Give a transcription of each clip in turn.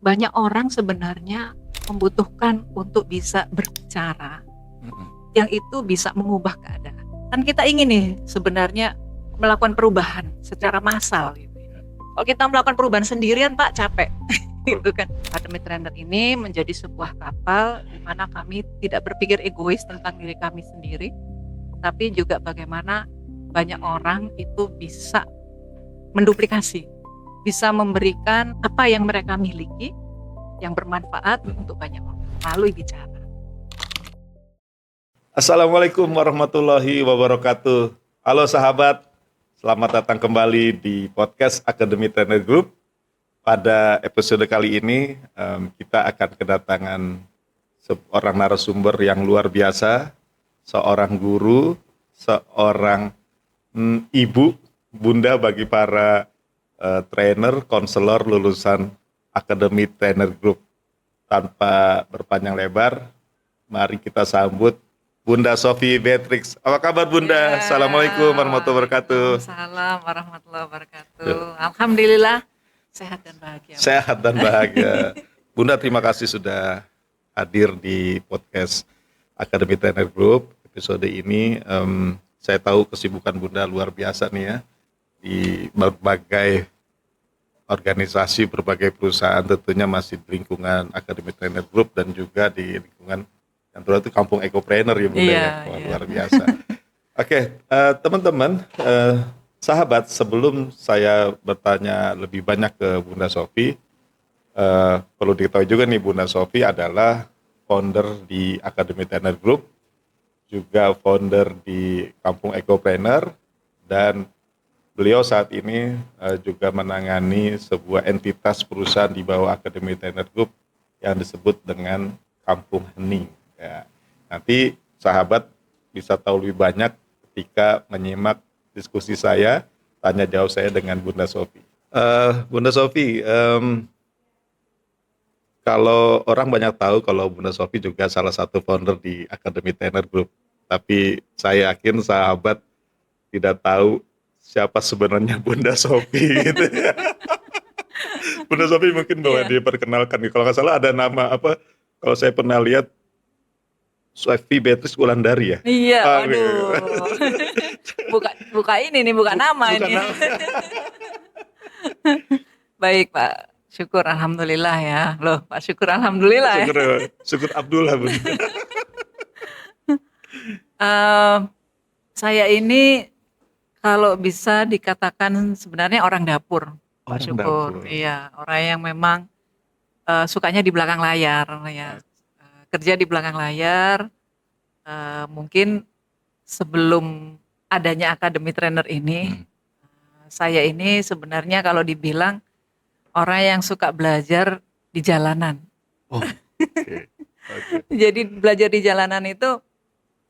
banyak orang sebenarnya membutuhkan untuk bisa berbicara, yang itu bisa mengubah keadaan. Kan kita ingin nih sebenarnya melakukan perubahan secara massal gitu. Kalau kita melakukan perubahan sendirian, Pak, capek. Gitu kan. Academy Trainer ini menjadi sebuah kapal di mana kami tidak berpikir egois tentang diri kami sendiri, tapi juga bagaimana banyak orang itu bisa menduplikasi, bisa memberikan apa yang mereka miliki yang bermanfaat untuk banyak orang melalui bicara. Assalamualaikum warahmatullahi wabarakatuh. Halo sahabat, selamat datang kembali di podcast Academy Trainer Group. Pada episode kali ini kita akan kedatangan seorang narasumber yang luar biasa, seorang guru, seorang ibu, bunda bagi para trainer, konselor lulusan Academy Trainer Group. Tanpa berpanjang lebar, mari kita sambut Bunda Sophie Beatrix. Apa kabar Bunda? Ya, Assalamualaikum warahmatullahi wabarakatuh. Assalamualaikum warahmatullahi wabarakatuh. Alhamdulillah sehat dan bahagia. Sehat dan bahagia. Bunda, terima kasih sudah hadir di podcast Academy Trainer Group. Episode ini saya tahu kesibukan Bunda luar biasa nih ya, di berbagai organisasi, berbagai perusahaan, tentunya masih di lingkungan Academy Trainer Group dan juga di lingkungan yang itu Kampung Ekopreneur ya Bunda. Iya, ya. Wah, iya. luar biasa. Oke, teman-teman, sahabat, sebelum saya bertanya lebih banyak ke Bunda Sophie, perlu diketahui juga nih Bunda Sophie adalah founder di Academy Trainer Group, juga founder di Kampung Ekopreneur, dan beliau saat ini juga menangani sebuah entitas perusahaan di bawah Academy Trainer Group yang disebut dengan Kampung Hening. Ya, nanti sahabat bisa tahu lebih banyak ketika menyimak diskusi saya, tanya jawab saya dengan Bunda Sophie. Bunda Sophie, kalau orang banyak tahu kalau Bunda Sophie juga salah satu founder di Academy Trainer Group, tapi saya yakin sahabat tidak tahu siapa sebenarnya Bunda Sophie gitu ya. Bunda Sophie mungkin boleh diperkenalkan. Kalau nggak salah ada nama apa, kalau saya pernah lihat Sophie Beatrix Wulandari ya. Iya, Gitu. waduh. buka ini nih, buka nama Bukan ini. nama. Baik, Pak. Syukur alhamdulillah ya. Loh, Pak, syukur alhamdulillah ya. Syukur Abdullah Bunda. Saya ini kalau bisa dikatakan sebenarnya orang dapur, Pak Orang Syukur. dapur. Iya, orang yang memang sukanya di belakang layar ya. Kerja di belakang layar. Mungkin sebelum adanya Academy Trainer ini, saya ini sebenarnya kalau dibilang orang yang suka belajar di jalanan. Oke. Jadi belajar di jalanan itu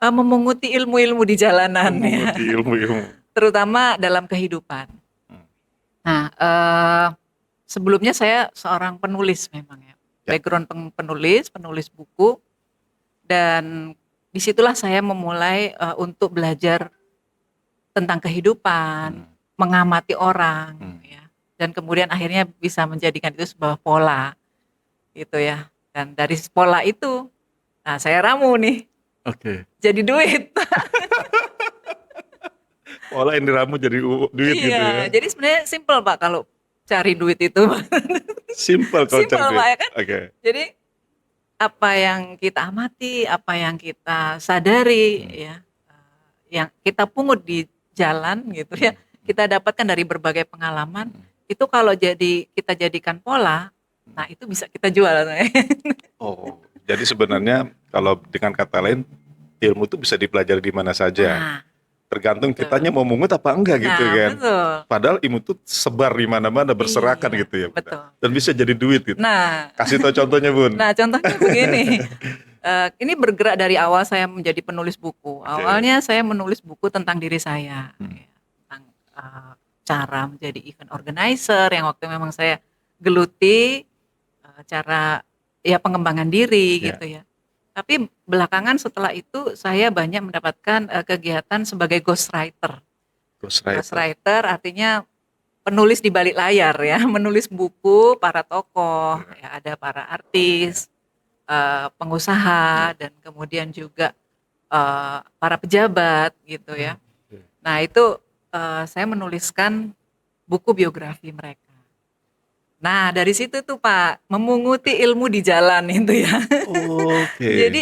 memunguti ilmu-ilmu di jalanan ya. Memunguti ilmu-ilmu. Terutama dalam kehidupan. Nah, sebelumnya saya seorang penulis memang ya. Background penulis buku, dan disitulah saya memulai untuk belajar tentang kehidupan, mengamati orang, ya. Dan kemudian akhirnya bisa menjadikan itu sebuah pola, gitu ya. Dan dari pola itu, nah saya ramu nih, jadi duit. Pola yang diramu jadi duit gitu ya. Jadi sebenarnya simple Pak kalau cari duit itu. Simple kalau Simple cari Pak duit. ya kan. Jadi apa yang kita amati, apa yang kita sadari, ya, yang kita pungut di jalan gitu ya, kita dapatkan dari berbagai pengalaman, itu kalau kita jadikan pola, nah itu bisa kita jual. Oh, jadi sebenarnya kalau dengan kata lain, ilmu itu bisa dipelajari di mana saja. Nah, tergantung betul. kitanya mau mungut apa enggak gitu kan. Betul. Padahal ilmu itu sebar di mana-mana, berserakan gitu ya. Betul. Dan bisa jadi duit gitu. Nah, kasih tahu contohnya Bun. Nah, contohnya begini. Ini bergerak dari awal saya menjadi penulis buku. Awalnya saya menulis buku tentang diri saya, ya, tentang cara menjadi event organizer yang waktu memang saya geluti, cara ya pengembangan diri gitu ya. Tapi belakangan setelah itu saya banyak mendapatkan kegiatan sebagai ghostwriter. Ghostwriter artinya penulis di balik layar ya, menulis buku para tokoh, ya ada para artis, pengusaha dan kemudian juga para pejabat gitu ya. Nah itu saya menuliskan buku biografi mereka. Nah dari situ tuh Pak, memunguti ilmu di jalan itu ya. Oke. Jadi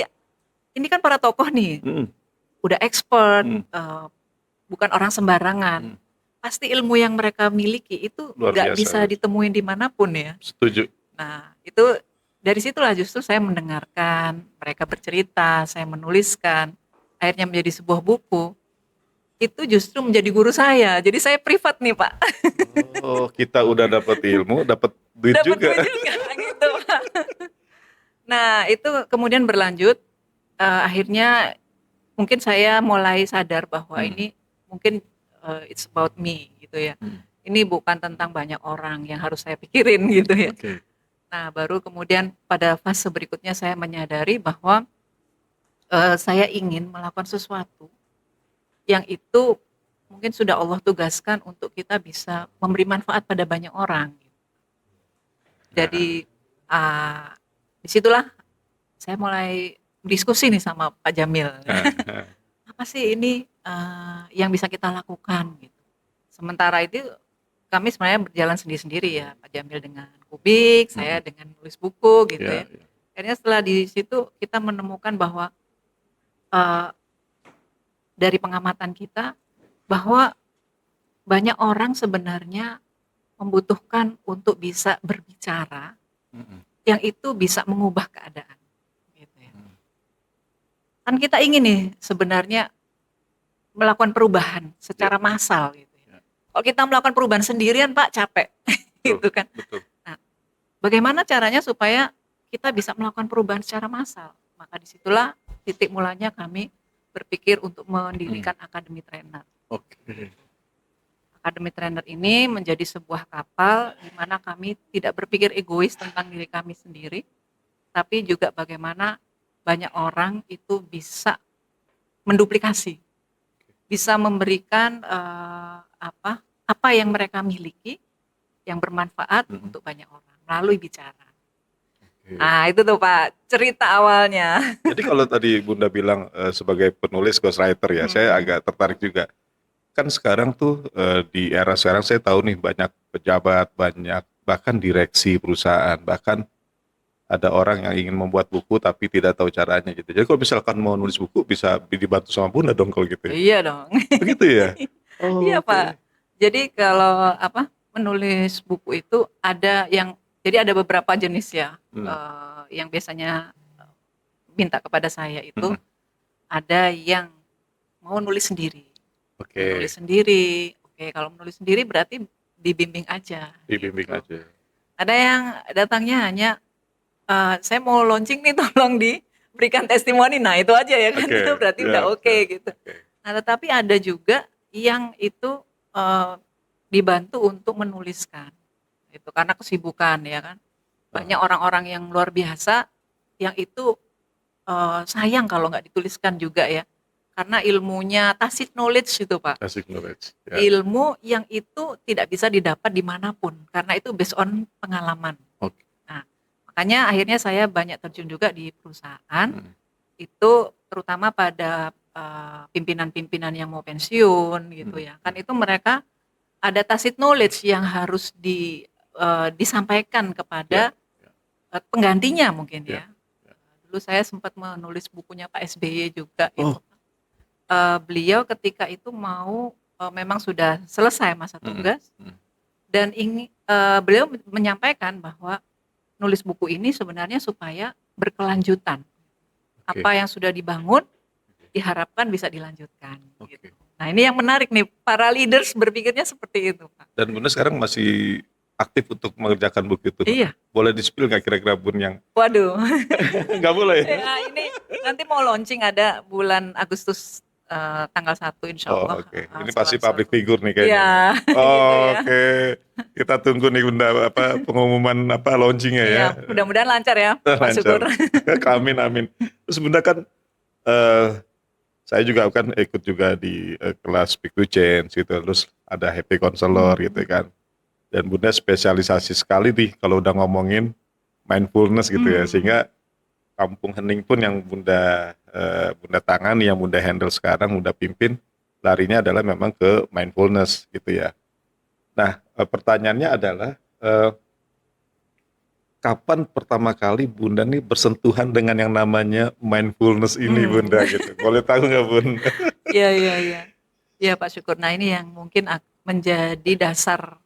ini kan para tokoh nih, Mm, udah expert, mm, bukan orang sembarangan. mm. Pasti ilmu yang mereka miliki itu Luar nggak biasa. bisa ditemuin dimanapun ya. Setuju. Nah itu dari situlah justru saya mendengarkan mereka bercerita, saya menuliskan, akhirnya menjadi sebuah buku. Itu justru menjadi guru saya. Jadi saya privat nih Pak. Oh, kita udah dapat ilmu, dapat duit Dapat juga. duit juga gitu Pak. Nah itu kemudian berlanjut, akhirnya mungkin saya mulai sadar bahwa Hmm. ini mungkin it's about me gitu ya. Hmm. Ini bukan tentang banyak orang yang harus saya pikirin gitu ya. Oke. Nah baru kemudian pada fase berikutnya saya menyadari bahwa saya ingin melakukan sesuatu yang itu mungkin sudah Allah tugaskan untuk kita bisa memberi manfaat pada banyak orang. Jadi disitulah saya mulai diskusi nih sama Pak Jamil. Apa sih ini yang bisa kita lakukan gitu. Sementara itu kami sebenarnya berjalan sendiri-sendiri ya, Pak Jamil dengan Kubik, saya dengan nulis buku gitu ya. Akhirnya setelah di situ kita menemukan bahwa dari pengamatan kita bahwa banyak orang sebenarnya membutuhkan untuk bisa berbicara yang itu bisa mengubah keadaan gitu ya. Kan kita ingin nih sebenarnya melakukan perubahan secara massal gitu ya. Kalau kita melakukan perubahan sendirian Pak capek gitu kan. Betul. Nah, bagaimana caranya supaya kita bisa melakukan perubahan secara massal? Maka disitulah titik mulanya kami berpikir untuk mendirikan Akademi Trainer. Oke. Akademi Trainer ini menjadi sebuah kapal di mana kami tidak berpikir egois tentang diri kami sendiri, tapi juga bagaimana banyak orang itu bisa menduplikasi, bisa memberikan apa yang mereka miliki yang bermanfaat untuk banyak orang melalui bicara. Nah itu tuh Pak cerita awalnya. Jadi kalau tadi Bunda bilang sebagai penulis ghostwriter ya, saya agak tertarik juga. Kan sekarang tuh di era sekarang saya tahu nih banyak pejabat, banyak bahkan direksi perusahaan, bahkan ada orang yang ingin membuat buku tapi tidak tahu caranya gitu. Jadi kalau misalkan mau nulis buku bisa dibantu sama Bunda dong kalau gitu ya. Iya dong. Begitu ya? Iya Pak. Jadi kalau menulis buku itu ada yang jadi ada beberapa jenis ya yang biasanya minta kepada saya itu ada yang mau nulis sendiri. Menulis sendiri. Oke, kalau menulis sendiri berarti dibimbing aja. Dibimbing gitu. aja. Ada yang datangnya hanya saya mau launching nih tolong diberikan testimoni. Nah, itu aja ya kan. Itu berarti udah oke gitu. Nah, tetapi ada juga yang itu dibantu untuk menuliskan. Itu karena kesibukan ya kan. Banyak orang-orang yang luar biasa yang itu sayang kalau nggak dituliskan juga ya. Karena ilmunya tacit knowledge itu Pak. Tacit knowledge. Ya. Ilmu yang itu tidak bisa didapat dimanapun. Karena itu based on pengalaman. Oke. Nah, makanya akhirnya saya banyak terjun juga di perusahaan. Itu terutama pada pimpinan-pimpinan yang mau pensiun gitu ya. Kan itu mereka ada tacit knowledge yang harus disampaikan kepada penggantinya mungkin ya. Dulu saya sempat menulis bukunya Pak SBY juga itu. Beliau ketika itu mau memang sudah selesai masa tugas dan beliau menyampaikan bahwa nulis buku ini sebenarnya supaya berkelanjutan. Apa yang sudah dibangun diharapkan bisa dilanjutkan. Gitu. Nah ini yang menarik nih, para leaders berpikirnya seperti itu Pak. Dan Bunda sekarang masih aktif untuk mengerjakan buku itu? Iya. Boleh di-spill nggak kira-kira Bun yang? Waduh. Nggak boleh? Ya, ini nanti mau launching ada bulan Agustus tanggal 1 insya Allah. Ini pasti public figure nih kayaknya. Ya, Oke. Kita tunggu nih Bunda pengumuman launchingnya ya. Mudah-mudahan lancar ya. Pak Syukur. Amin. Terus Bunda kan saya juga kan ikut juga di kelas Speak to Change gitu. Terus ada Happy Counselor gitu kan. Dan Bunda spesialisasi sekali nih kalau udah ngomongin mindfulness gitu ya, sehingga Kampung Hening pun yang Bunda tangani, yang Bunda handle sekarang, Bunda pimpin, larinya adalah memang ke mindfulness gitu ya. Nah, pertanyaannya adalah kapan pertama kali Bunda nih bersentuhan dengan yang namanya mindfulness ini, Bunda gitu? Boleh tahu nggak, Bun? Iya, iya, iya. Iya Pak Syukur. Nah ini yang mungkin menjadi dasar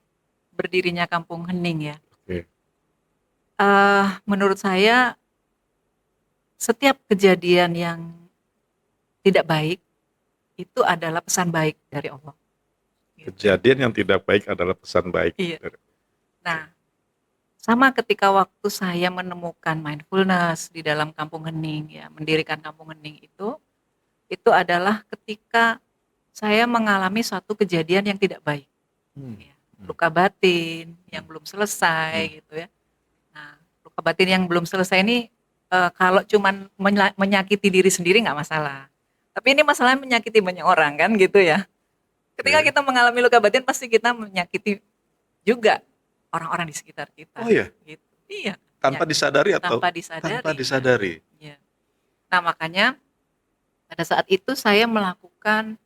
berdirinya Kampung Hening ya. Oke. Menurut saya setiap kejadian yang tidak baik itu adalah pesan baik dari Allah. Gitu. Kejadian yang tidak baik adalah pesan baik. Iya. Nah, sama ketika waktu saya menemukan mindfulness di dalam Kampung Hening ya, mendirikan Kampung Hening itu adalah ketika saya mengalami suatu kejadian yang tidak baik. Ya, luka batin yang belum selesai gitu ya. Nah, luka batin yang belum selesai ini kalau cuman menyakiti diri sendiri nggak masalah. Tapi ini masalahnya menyakiti banyak orang kan gitu ya. Ketika kita mengalami luka batin pasti kita menyakiti juga orang-orang di sekitar kita. Oh iya? Gitu. Iya. Tanpa ya. disadari atau? Tanpa disadari. Tanpa disadari. Ya. Nah makanya pada saat itu saya melakukan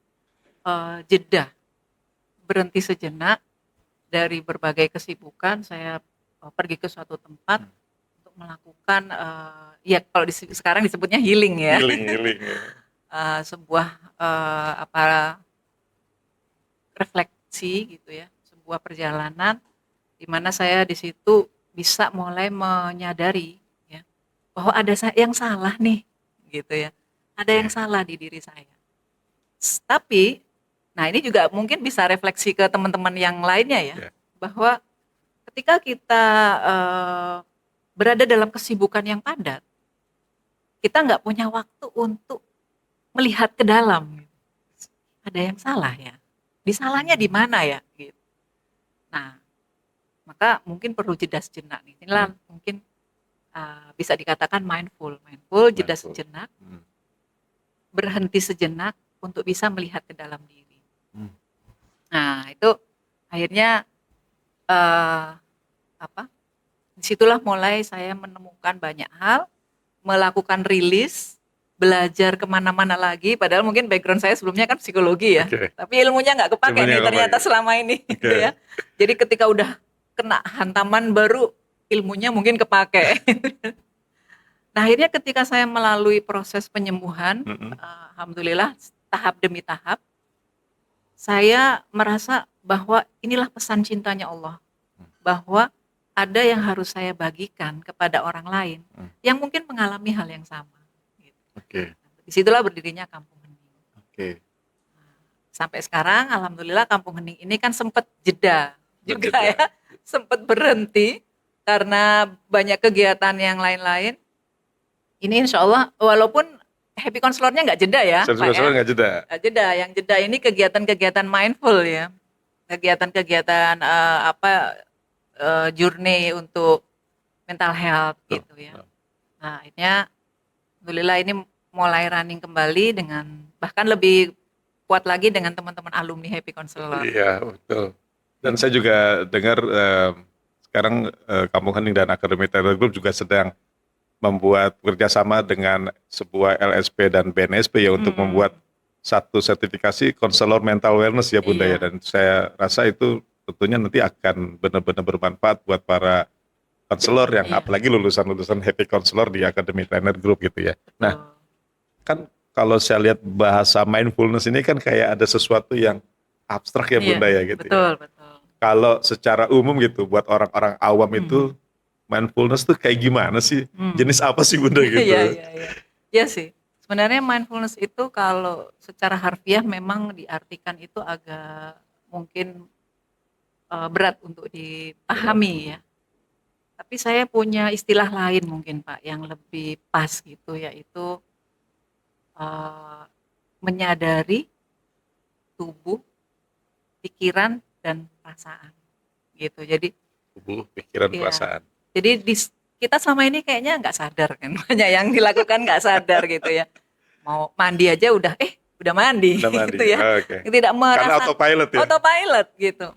jeda, berhenti sejenak dari berbagai kesibukan. Saya pergi ke suatu tempat untuk melakukan ya kalau sekarang disebutnya healing ya. Healing ya. Sebuah refleksi gitu ya, sebuah perjalanan di mana saya di situ bisa mulai menyadari ya bahwa ada yang salah nih gitu ya, ada yang salah di diri saya. Tapi nah ini juga mungkin bisa refleksi ke teman-teman yang lainnya ya, bahwa ketika kita berada dalam kesibukan yang padat, kita nggak punya waktu untuk melihat ke dalam. Ada yang salah ya. Disalahnya di mana ya? Gitu. Nah, maka mungkin perlu jeda sejenak. Inilah mungkin bisa dikatakan mindful, jeda sejenak, berhenti sejenak untuk bisa melihat ke dalam diri. Nah, itu akhirnya disitulah mulai saya menemukan banyak hal, melakukan rilis, belajar kemana-mana lagi, padahal mungkin background saya sebelumnya kan psikologi ya, tapi ilmunya nggak kepake nih ternyata selama ini gitu ya. Jadi ketika udah kena hantaman baru ilmunya mungkin kepake. Nah akhirnya ketika saya melalui proses penyembuhan, alhamdulillah tahap demi tahap, saya merasa bahwa inilah pesan cintanya Allah, bahwa ada yang harus saya bagikan kepada orang lain yang mungkin mengalami hal yang sama. Disitulah berdirinya Kampung Hening. Sampai sekarang alhamdulillah Kampung Hening ini kan sempat jeda juga ya, sempat berhenti karena banyak kegiatan yang lain-lain. Ini insya Allah walaupun happy counselor-nya nggak jeda ya, Pak ya. Nggak jeda. Nggak jeda, yang jeda ini kegiatan-kegiatan mindful ya, kegiatan-kegiatan journey untuk mental health gitu ya. Nah akhirnya alhamdulillah ini mulai running kembali dengan bahkan lebih kuat lagi dengan teman-teman alumni Happy Counselor. Iya betul. Dan saya juga dengar sekarang Kampung Hening dan Academy Taylor Group juga sedang membuat kerjasama dengan sebuah LSP dan BNSP ya untuk membuat satu sertifikasi konselor mental wellness ya Bunda ya. Dan saya rasa itu tentunya nanti akan benar-benar bermanfaat buat para konselor yang apalagi lulusan-lulusan Happy Counselor di Academy Trainer Group gitu ya. Nah, kan kalau saya lihat bahasa mindfulness ini kan kayak ada sesuatu yang abstrak ya Bunda ya gitu betul, ya. Betul. Kalau secara umum gitu buat orang-orang awam itu mindfulness tuh kayak gimana sih? Jenis apa sih Bunda gitu? Iya sih. Sebenarnya mindfulness itu kalau secara harfiah memang diartikan itu agak mungkin berat untuk dipahami ya. Tapi saya punya istilah lain mungkin Pak yang lebih pas gitu, yaitu menyadari tubuh, pikiran dan perasaan gitu. Jadi tubuh, pikiran, perasaan. Jadi kita selama ini kayaknya nggak sadar kan, banyak yang dilakukan nggak sadar gitu ya. Mau mandi aja udah mandi, gitu ya. Tidak merasa karena autopilot ya. Autopilot gitu.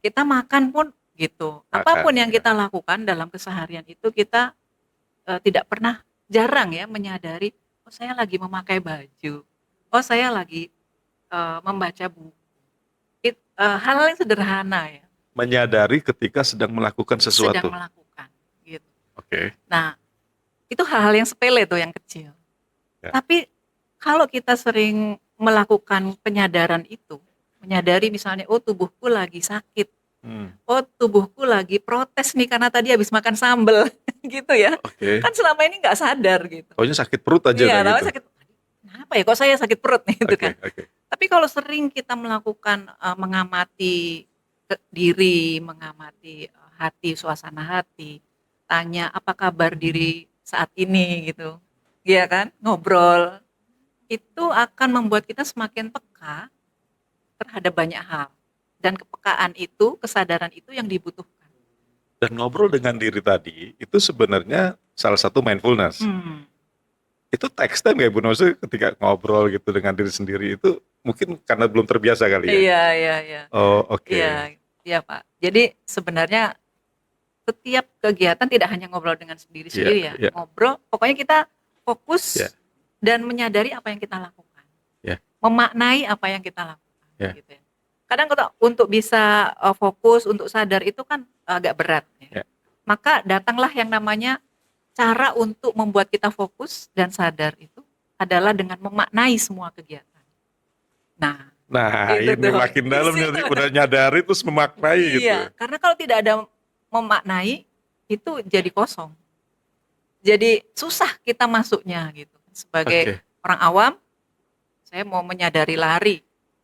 Kita makan pun gitu. Apapun yang kita lakukan dalam keseharian itu kita tidak pernah, jarang ya menyadari, oh saya lagi memakai baju, oh saya lagi membaca buku. Hal yang sederhana ya, Menyadari ketika sedang melakukan sedang sesuatu. melakukan gitu. Oke. Nah, itu hal-hal yang sepele tuh, yang kecil. Ya. Tapi kalau kita sering melakukan penyadaran itu, menyadari misalnya, oh tubuhku lagi sakit, oh tubuhku lagi protes nih karena tadi habis makan sambel, gitu ya. Oke. Kan selama ini nggak sadar gitu. Pokoknya sakit perut aja Iya, dah namanya gitu. sakit, kenapa ya kok saya sakit perut nih gitu Oke, kan. oke. Tapi kalau sering kita melakukan mengamati diri, mengamati hati, suasana hati, tanya apa kabar diri saat ini gitu, iya kan, ngobrol, itu akan membuat kita semakin peka terhadap banyak hal. Dan kepekaan itu, kesadaran itu yang dibutuhkan. Dan ngobrol dengan diri tadi itu sebenarnya salah satu mindfulness. Itu text time kayak Bu Noze ketika ngobrol gitu dengan diri sendiri itu mungkin karena belum terbiasa kali ya. Iya. Oh, oke. Iya Pak. Jadi sebenarnya setiap kegiatan tidak hanya ngobrol dengan sendiri-sendiri ya. Iya. Ngobrol, pokoknya kita fokus Iya. dan menyadari apa yang kita lakukan. Iya. Memaknai apa yang kita lakukan. Iya. Gitu ya. Kadang kalau untuk bisa fokus, untuk sadar itu kan agak berat. Ya. Iya. Maka datanglah yang namanya cara untuk membuat kita fokus dan sadar itu adalah dengan memaknai semua kegiatan. Nah, ini tuh. makin dalam nih, udah nyadari terus memaknai gitu. Iya, karena kalau tidak ada memaknai itu jadi kosong. Jadi susah kita masuknya gitu. Sebagai orang awam, saya mau menyadari lari.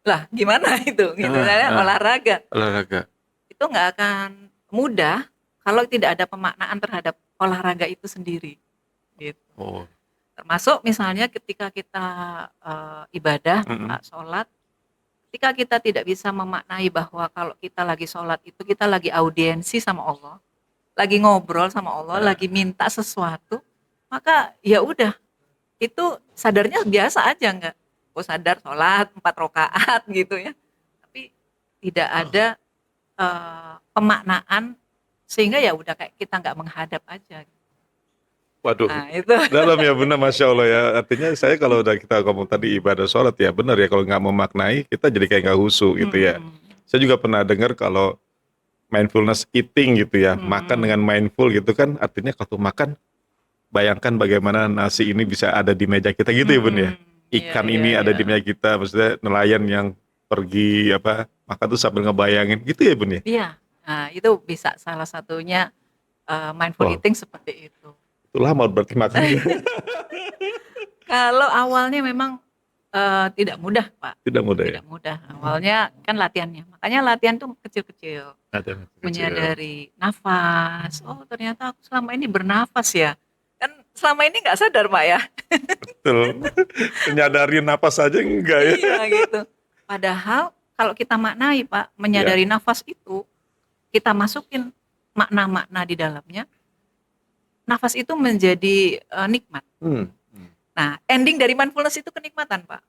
Lah, gimana itu? Gitu olahraga. Itu nggak akan mudah kalau tidak ada pemaknaan terhadap olahraga itu sendiri. Gitu. Termasuk misalnya ketika kita ibadah, sholat, ketika kita tidak bisa memaknai bahwa kalau kita lagi sholat itu kita lagi audiensi sama Allah, lagi ngobrol sama Allah, lagi minta sesuatu, maka ya udah, itu sadarnya biasa aja, nggak? Oh sadar sholat 4 rakaat gitu ya, tapi tidak ada pemaknaan sehingga ya udah kayak kita nggak menghadap aja. Waduh, nah, itu. dalam ya benar, Masya Allah ya. Artinya saya kalau udah kita ngomong tadi ibadah sholat ya benar ya, kalau nggak memaknai kita jadi kayak nggak husu gitu ya. Saya juga pernah dengar kalau mindfulness eating gitu ya, makan dengan mindful gitu kan, artinya kalau makan bayangkan bagaimana nasi ini bisa ada di meja kita gitu ya Bun ya. Ikan ini ada di meja kita, maksudnya nelayan yang pergi makan tuh sambil ngebayangin gitu ya Bun ya. Iya, nah itu bisa salah satunya mindful eating seperti itu. Itu lama berarti makannya. Kalau awalnya memang tidak mudah Pak. Tidak mudah ya? Tidak mudah. Awalnya kan latihannya. Makanya latihan tuh kecil-kecil. Menyadari nafas. Oh ternyata aku selama ini bernafas ya. Kan selama ini nggak sadar Pak ya. Betul. Menyadari nafas aja enggak ya. Iya gitu. Padahal kalau kita maknai Pak, menyadari nafas itu, kita masukin makna-makna di dalamnya, nafas itu menjadi nikmat. Nah, ending dari mindfulness itu kenikmatan, Pak.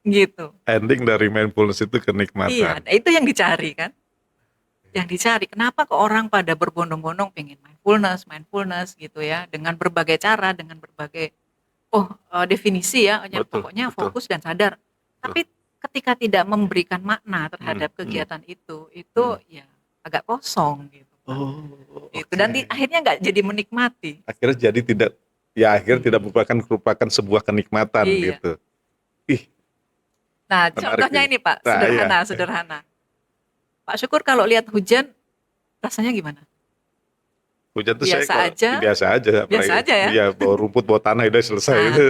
Gitu. Ending dari mindfulness itu kenikmatan. Iya, itu yang dicari kan. Yang dicari. Kenapa kok orang pada berbondong-bondong pengen mindfulness gitu ya, dengan berbagai cara, dengan berbagai definisi ya, pokoknya fokus dan sadar. Tapi ketika tidak memberikan makna terhadap kegiatan itu ya agak kosong gitu. Itu dan akhirnya nggak jadi menikmati. Akhirnya jadi tidak merupakan sebuah kenikmatan gitu. Nah, contohnya ini Pak, sederhana. Pak Syukur kalau lihat hujan rasanya gimana? Hujan tuh biasa aja ya. Iya, bawa rumput, bawa tanah udah selesai itu.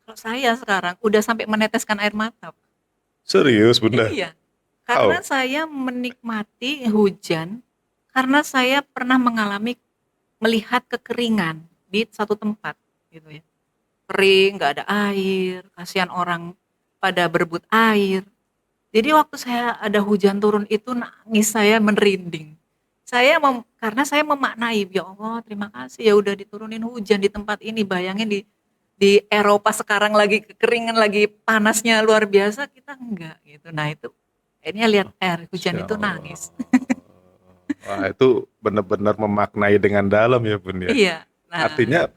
Kalau saya sekarang udah sampai meneteskan air mata. Serius, Bunda? Iya. Karena saya menikmati hujan karena saya pernah melihat kekeringan di satu tempat gitu ya. Kering, nggak ada air, kasihan orang pada berebut air. Jadi waktu saya ada hujan turun itu nangis saya merinding. Karena saya memaknai, ya Allah terima kasih ya udah diturunin hujan di tempat ini. Bayangin di Eropa sekarang lagi kekeringan, lagi panasnya luar biasa, kita enggak gitu. Nah itu akhirnya lihat air hujan itu nangis. Wah, itu benar-benar memaknai dengan dalam ya Bun ya. Iya. Nah, Artinya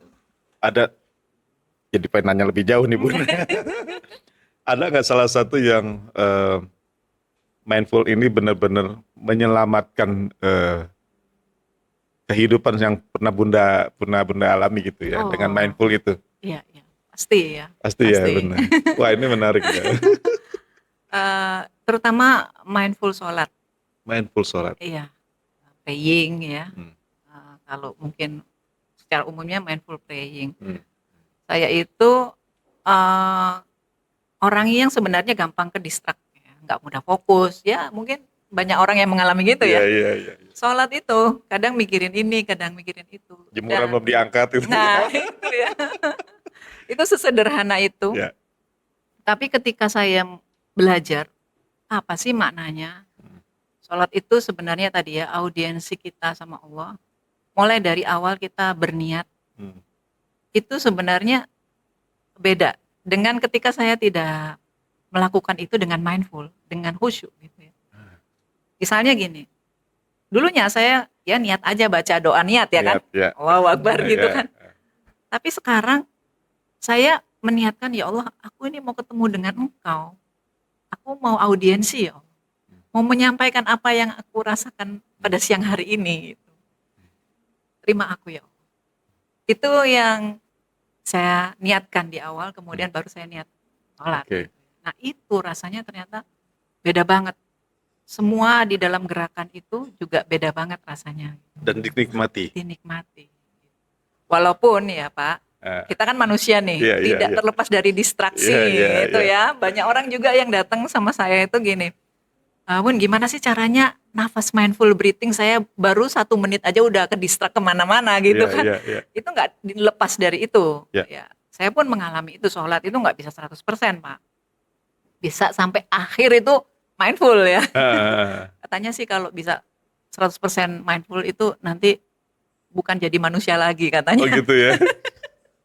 ada, jadi pengen nanya lebih jauh nih Bun. Ada nggak salah satu yang mindful ini benar-benar menyelamatkan kehidupan yang pernah Bunda alami gitu ya, dengan oh, mindful itu? iya, iya. Pasti ya. Pasti ya, benar. Wah, ini menarik ya. Terutama mindful sholat. Mindful sholat. Iya. Praying ya. Hmm. Kalau mungkin secara umumnya mindful praying. Hmm. Saya itu orang yang sebenarnya gampang ke distract, ya, nggak mudah fokus. Ya mungkin banyak orang yang mengalami gitu Iya, ya. iya, iya. Sholat itu kadang mikirin ini, kadang mikirin itu. Jemuran belum diangkat itu. Nah itu ya. Itu sesederhana itu. Ya. Tapi ketika saya belajar apa sih maknanya, sholat itu sebenarnya tadi ya audiensi kita sama Allah. Mulai dari awal kita berniat, itu sebenarnya beda dengan ketika saya tidak melakukan itu dengan mindful, dengan khusyuk gitu ya. Misalnya gini, dulunya saya ya niat aja baca doa niat ya kan, Ya. Allahu Akbar gitu Ya. kan. Tapi sekarang saya meniatkan, ya Allah, aku ini mau ketemu dengan Engkau, aku mau audiensi ya Allah, mau menyampaikan apa yang aku rasakan pada siang hari ini. Gitu. Terima aku ya Allah. Itu yang saya niatkan di awal, kemudian baru saya niat sholat. Oke. Nah itu rasanya ternyata beda banget. Semua di dalam gerakan itu juga beda banget rasanya. Dan dinikmati. Dinikmati. Walaupun ya Pak, kita kan manusia nih, Iya, iya, tidak iya. terlepas dari distraksi Iya, itu iya. ya. Banyak orang juga yang datang sama saya itu gini, Bun gimana sih caranya nafas mindful breathing, saya baru 1 menit aja udah ke distract kemana-mana gitu Iya, kan. iya, iya. Itu nggak dilepas dari itu. Ya. Ya, saya pun mengalami itu, sholat itu nggak bisa 100% Pak. Bisa sampai akhir itu mindful ya. Katanya sih kalau bisa 100% mindful itu nanti bukan jadi manusia lagi katanya. Oh gitu ya.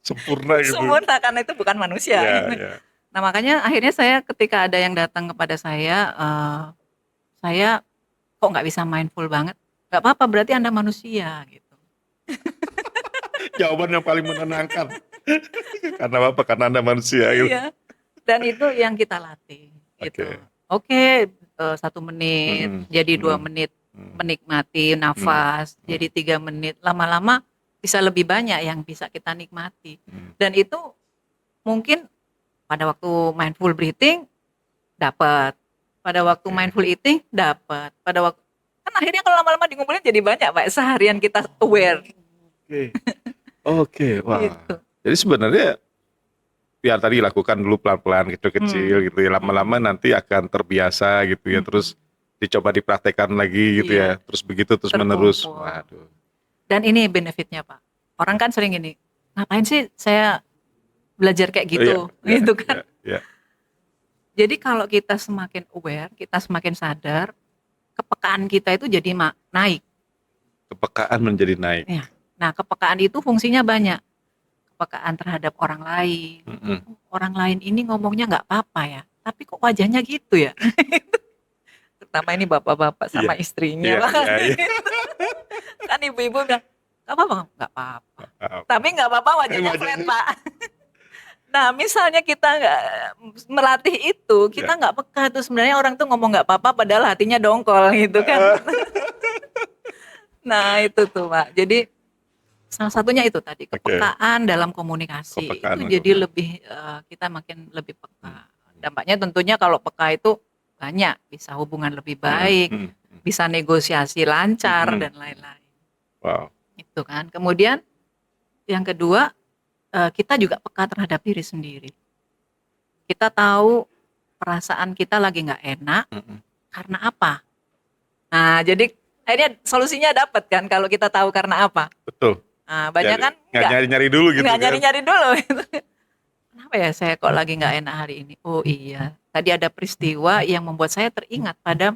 Sempurna gitu. Sempurna karena itu bukan manusia. Ya, ya. Nah makanya akhirnya saya ketika ada yang datang kepada saya kok nggak bisa mindful banget. Nggak apa-apa, berarti Anda manusia gitu. Jawaban yang paling menenangkan. Karena apa? Karena Anda manusia gitu. Iya. Dan itu yang kita latih gitu. Oke, 1 menit, jadi 2 menit menikmati nafas, jadi 3 menit. Lama-lama bisa lebih banyak yang bisa kita nikmati. Dan itu mungkin pada waktu mindful breathing dapat, pada waktu mindful eating dapat, pada waktu kan akhirnya kalau lama-lama dikumpulin jadi banyak Pak, seharian kita aware. Oke, wah. Gitu. Jadi sebenarnya ya tadi lakukan dulu pelan-pelan kecil-kecil gitu ya, lama-lama nanti akan terbiasa gitu ya, terus dicoba dipraktekkan lagi gitu ya, terus begitu terus menerus. Waduh. Dan ini benefitnya Pak, orang kan sering gini, ngapain sih saya belajar kayak gitu, gitu kan. Jadi kalau kita semakin aware, kita semakin sadar, kepekaan kita itu jadi naik. Kepekaan menjadi naik. Ya. Nah kepekaan itu fungsinya banyak. Kepekaan terhadap orang lain. Orang lain ini ngomongnya nggak apa-apa ya, tapi kok wajahnya gitu ya. Terutama ini bapak-bapak sama istrinya. Kan ibu-ibu bilang, nggak apa-apa, nggak apa-apa. Tapi nggak apa-apa wajahnya flat Pak. Nah misalnya kita nggak melatih itu, kita nggak peka tuh sebenarnya orang tuh ngomong nggak apa-apa padahal hatinya dongkol gitu kan. Nah itu tuh Pak, jadi salah satunya itu tadi, kepekaan dalam komunikasi. Itu jadi lebih kita makin lebih peka. Dampaknya tentunya kalau peka itu banyak, bisa hubungan lebih baik, bisa negosiasi lancar dan lain-lain. Wow. Itu kan. Kemudian yang kedua, kita juga peka terhadap diri sendiri. Kita tahu perasaan kita lagi nggak enak karena apa. Nah jadi akhirnya solusinya dapat kan kalau kita tahu karena apa. Betul. Nah, banyak kan nggak nyari-nyari dulu gitu. Nggak nyari-nyari dulu. Kenapa ya saya kok lagi nggak enak hari ini? Oh iya, tadi ada peristiwa yang membuat saya teringat pada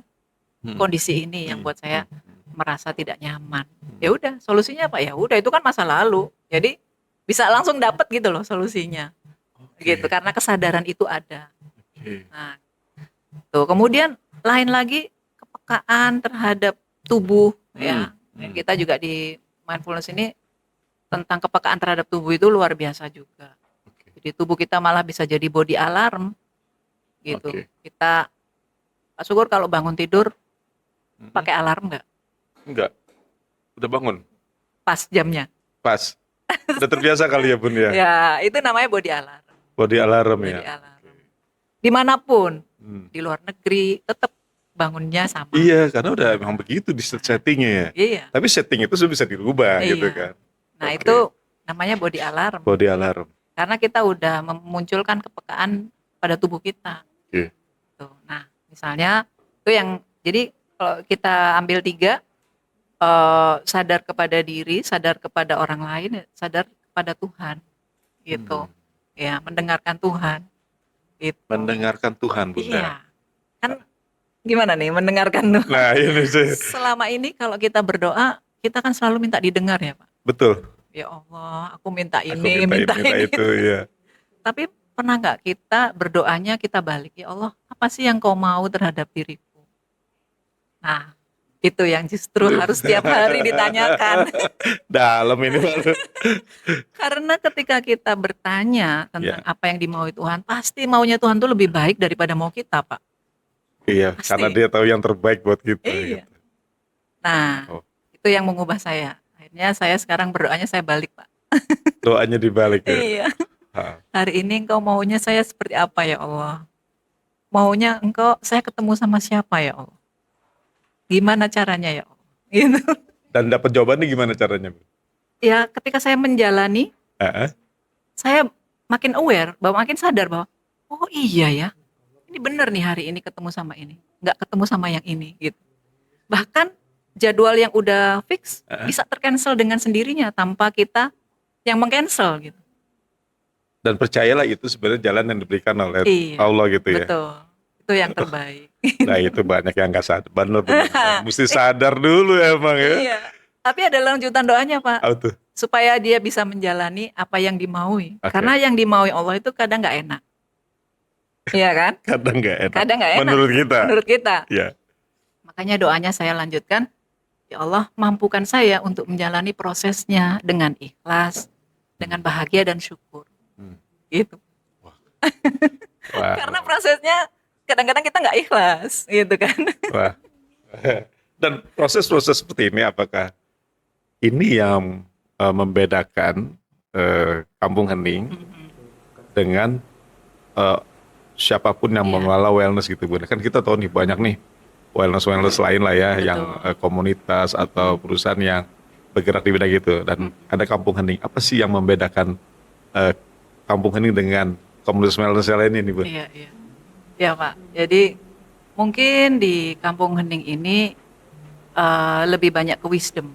kondisi ini yang buat saya merasa tidak nyaman. Ya udah, solusinya apa? Ya udah, itu kan masa lalu. Jadi bisa langsung dapat gitu loh solusinya. Gitu, karena kesadaran itu ada. Nah, tuh kemudian lain lagi kepekaan terhadap tubuh ya. Dan kita juga di mindfulness ini tentang kepekaan terhadap tubuh itu luar biasa juga. Oke. Jadi tubuh kita malah bisa jadi body alarm gitu. Oke. Kita Pak Syukur kalau bangun tidur Mm-mm. pakai alarm nggak? Enggak, udah bangun Pas jamnya. pas, udah terbiasa kali ya Bun ya, Ya, itu namanya body alarm. body alarm Body ya. alarm. Dimanapun, Hmm. di luar negeri tetap bangunnya sama. Iya, karena udah memang begitu di settingnya ya. Iya. Tapi setting itu sudah bisa dirubah gitu Iya. kan. Nah, Oke. itu namanya body alarm. Body alarm. Karena kita udah memunculkan kepekaan pada tubuh kita. Oke. Tuh. Nah, misalnya itu yang jadi kalau kita ambil 3, sadar kepada diri, sadar kepada orang lain, sadar kepada Tuhan, gitu. Ya, mendengarkan Tuhan. Gitu. Mendengarkan Tuhan, Bunda. Iya. Kan gimana nih mendengarkan Tuhan? Nah, ini sih. Selama ini kalau kita berdoa, kita kan selalu minta didengar ya, Pak. Betul. Ya Allah, aku minta Aku ini, minta ini. itu, ya. Tapi pernah nggak kita berdoanya kita balik, ya Allah, apa sih yang kau mau terhadap diriku? Nah, itu yang justru harus setiap hari ditanyakan. Dalam ini baru. Karena ketika kita bertanya tentang Ya. apa yang dimaui Tuhan, pasti maunya Tuhan tuh lebih baik daripada mau kita, Pak. Iya, Pasti. karena dia tahu yang terbaik buat kita. Iya. Gitu. Nah, Oh. itu yang mengubah saya. Akhirnya saya sekarang berdoanya saya balik, Pak. Doanya dibalik ya. Iya. Ha. Hari ini engkau maunya saya seperti apa ya Allah? Maunya engkau saya ketemu sama siapa ya Allah? Gimana caranya ya Allah? Gitu. Dan dapat jawabannya gimana caranya, Bu? Ya, ketika saya menjalani, Heeh. saya makin aware, bahwa makin sadar bahwa oh iya ya, ini benar nih hari ini ketemu sama ini, nggak ketemu sama yang ini gitu. Bahkan jadwal yang udah fix bisa tercancel dengan sendirinya tanpa kita yang mengcancel gitu. Dan percayalah itu sebenarnya jalan yang diberikan oleh Iya, Allah gitu ya. betul. Itu yang terbaik. Nah itu banyak yang nggak sadar. Bener-bener. Mesti sadar dulu ya emang ya. Iya. Tapi ada lanjutan doanya, Pak, Apa tuh? supaya dia bisa menjalani apa yang dimaui. Oke. Karena yang dimaui Allah itu kadang nggak enak. Iya kan? Kadang nggak enak. Kadang nggak enak. Menurut kita. Menurut kita. Ya. Makanya doanya saya lanjutkan, ya Allah mampukan saya untuk menjalani prosesnya dengan ikhlas, dengan bahagia dan syukur. Gitu. Wah. Karena prosesnya kadang-kadang kita nggak ikhlas, gitu kan. Wah. Dan proses-proses seperti ini apakah ini yang membedakan Kampung Hening dengan siapapun yang Iya. mengelola wellness gitu, Bunda? Kan kita tahu nih banyak nih wellness lain lah ya, Betul. yang komunitas atau perusahaan yang bergerak di bidang itu, dan ada Kampung Hening. Apa sih yang membedakan Kampung Hening dengan komunitas wellness lain ini, Bu? Iya, iya. Ya Pak, jadi mungkin di Kampung Hening ini lebih banyak ke wisdom.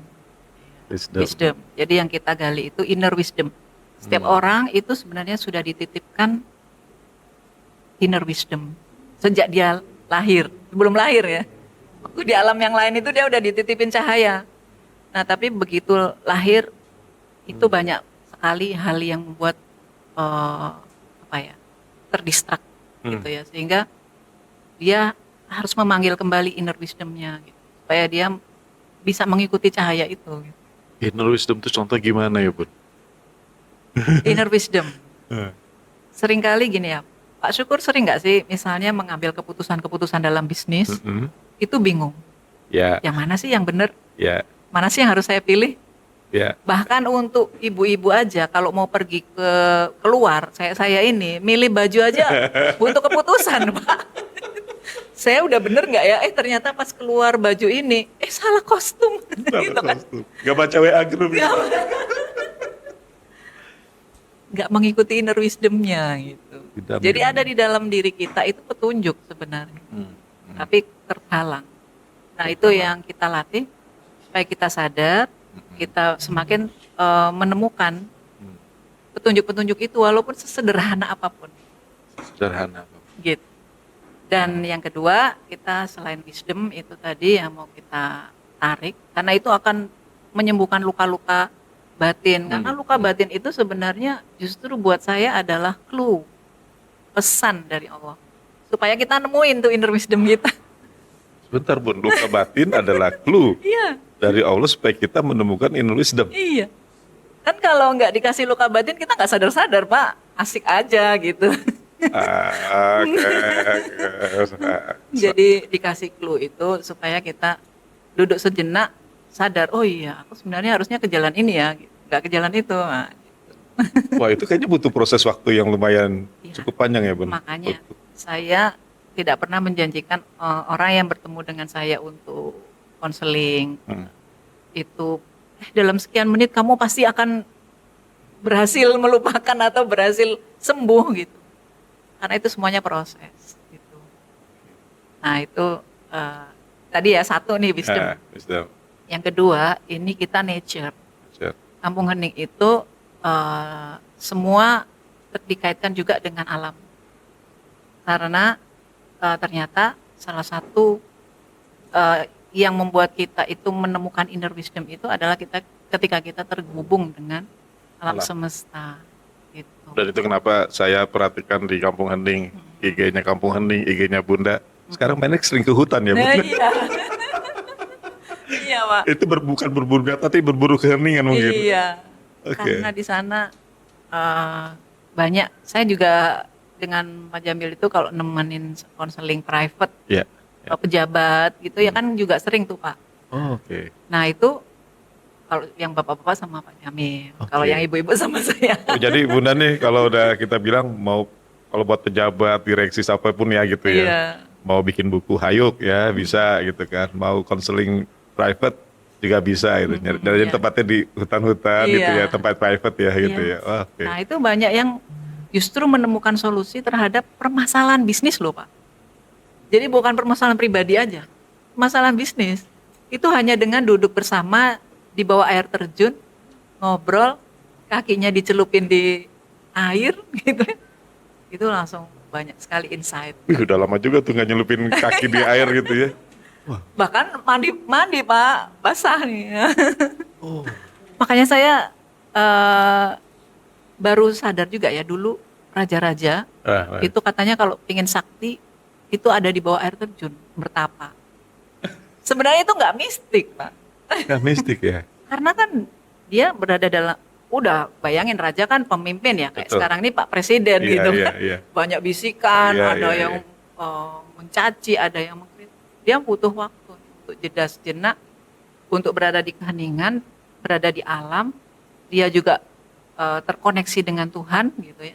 Wisdom. Jadi yang kita gali itu inner wisdom. Setiap orang itu sebenarnya sudah dititipkan inner wisdom sejak dia lahir, sebelum lahir ya. Waktu di alam yang lain itu dia udah dititipin cahaya. Nah, tapi begitu lahir itu banyak sekali hal yang membuat terdistrak gitu ya, sehingga dia harus memanggil kembali inner wisdomnya gitu, supaya dia bisa mengikuti cahaya itu. Gitu. Inner wisdom itu contoh gimana ya, Bun? Inner wisdom. Seringkali gini ya, Pak Syukur sering nggak sih misalnya mengambil keputusan-keputusan dalam bisnis, itu bingung. Ya. Yang mana sih yang benar? Ya. Mana sih yang harus saya pilih? Ya. Bahkan untuk ibu-ibu aja kalau mau pergi keluar, saya ini milih baju aja butuh keputusan, Pak. Saya udah bener nggak ya? Ternyata pas keluar baju ini, salah kostum. Gitu kan? Gak baca WA grup. Nggak mengikuti inner wisdomnya gitu. Jadi ada di dalam diri kita itu petunjuk sebenarnya, tapi terhalang. Nah itu yang kita latih supaya kita sadar, kita semakin menemukan petunjuk-petunjuk itu walaupun sesederhana apapun. Sederhana. Gitu. Dan yang kedua, kita selain wisdom itu tadi yang mau kita tarik, karena itu akan menyembuhkan luka-luka batin. Karena luka batin itu sebenarnya justru buat saya adalah clue, pesan dari Allah, supaya kita nemuin tuh inner wisdom kita. Sebentar, Bun, luka batin adalah clue. Iya. dari Allah supaya kita menemukan inner wisdom. Iya. Kan kalau nggak dikasih luka batin kita nggak sadar-sadar Pak, asik aja gitu. Oke. Jadi dikasih clue itu supaya kita duduk sejenak, sadar, oh iya aku sebenarnya harusnya ke jalan ini ya, gitu. Nggak ke jalan itu. Nah, Wah, itu kayaknya butuh proses waktu yang lumayan iya. cukup panjang ya, Bun. Makanya saya tidak pernah menjanjikan orang yang bertemu dengan saya untuk konseling itu dalam sekian menit kamu pasti akan berhasil melupakan atau berhasil sembuh gitu. Karena itu semuanya proses gitu. Nah itu tadi ya satu nih wisdom. Wisdom. Yang kedua ini kita nature. Sure. Kampung Hening itu semua dikaitkan juga dengan alam. Karena ternyata salah satu yang membuat kita itu menemukan inner wisdom itu adalah ketika kita terhubung dengan alam semesta. Gitu. Dan itu kenapa saya perhatikan di Kampung Hening, IG-nya Kampung Hening, IG-nya Bunda. Sekarang mainnya sering ke hutan ya, Bunda. Iya. Iya, Pak. Itu bukan berburu tapi berburu keheningan mungkin. Iya. Oke. Karena di sana banyak. Saya juga dengan Pak Jamil itu kalau nemenin konseling private, Iya. pejabat gitu ya kan juga sering tuh Pak. Oh, oke. Nah itu kalau yang bapak-bapak sama Pak Jamil, kalau yang ibu-ibu sama saya. Oh, jadi Bunda nih kalau udah kita bilang mau kalau buat pejabat, direksi apapun ya gitu ya. Iya. Mau bikin buku hayuk ya bisa gitu kan. Mau konseling private juga bisa gitu. Dan tempatnya di hutan-hutan gitu ya, tempat private ya gitu ya. Oh, oke. Nah itu banyak yang justru menemukan solusi terhadap permasalahan bisnis loh Pak. Jadi bukan permasalahan pribadi aja, permasalahan bisnis. Itu hanya dengan duduk bersama di bawah air terjun, ngobrol, kakinya dicelupin di air gitu. Itu langsung banyak sekali insight. Wih, udah lama juga tuh nggak nyelupin kaki di air gitu ya. Bahkan mandi Pak, basah nih. Makanya saya baru sadar juga ya dulu raja-raja itu katanya kalau ingin sakti itu ada di bawah air terjun bertapa. Sebenarnya itu nggak mistik Pak. Nggak mistik ya. Karena kan dia berada dalam, udah bayangin raja kan pemimpin ya kayak Betul. sekarang ini Pak Presiden gitu kan. Iya. Banyak bisikan, Iya, ada iya, yang mencaci, ada yang mengkritik. Dia butuh waktu untuk jeda sejenak, untuk berada di keheningan, berada di alam. Dia juga terkoneksi dengan Tuhan gitu ya.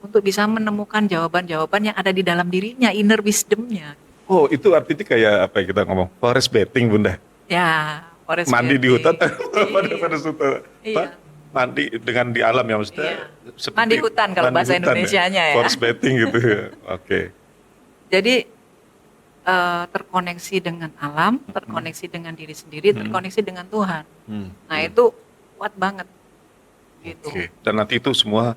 Untuk bisa menemukan jawaban-jawaban yang ada di dalam dirinya, inner wisdom-nya. Oh, itu artinya kayak apa yang kita ngomong? Forest bathing, Bunda. Ya, forest Mandi di bathing. hutan Iya. pada hutan. Iya. Mandi dengan di alam ya maksudnya. Iya. Mandi hutan kalau mandi bahasa hutan Indonesianya ya. Forest bathing gitu ya. Oke. Jadi terkoneksi dengan alam, terkoneksi dengan diri sendiri, terkoneksi dengan Tuhan. Nah itu kuat banget. Gitu. Oke. Dan nanti itu semua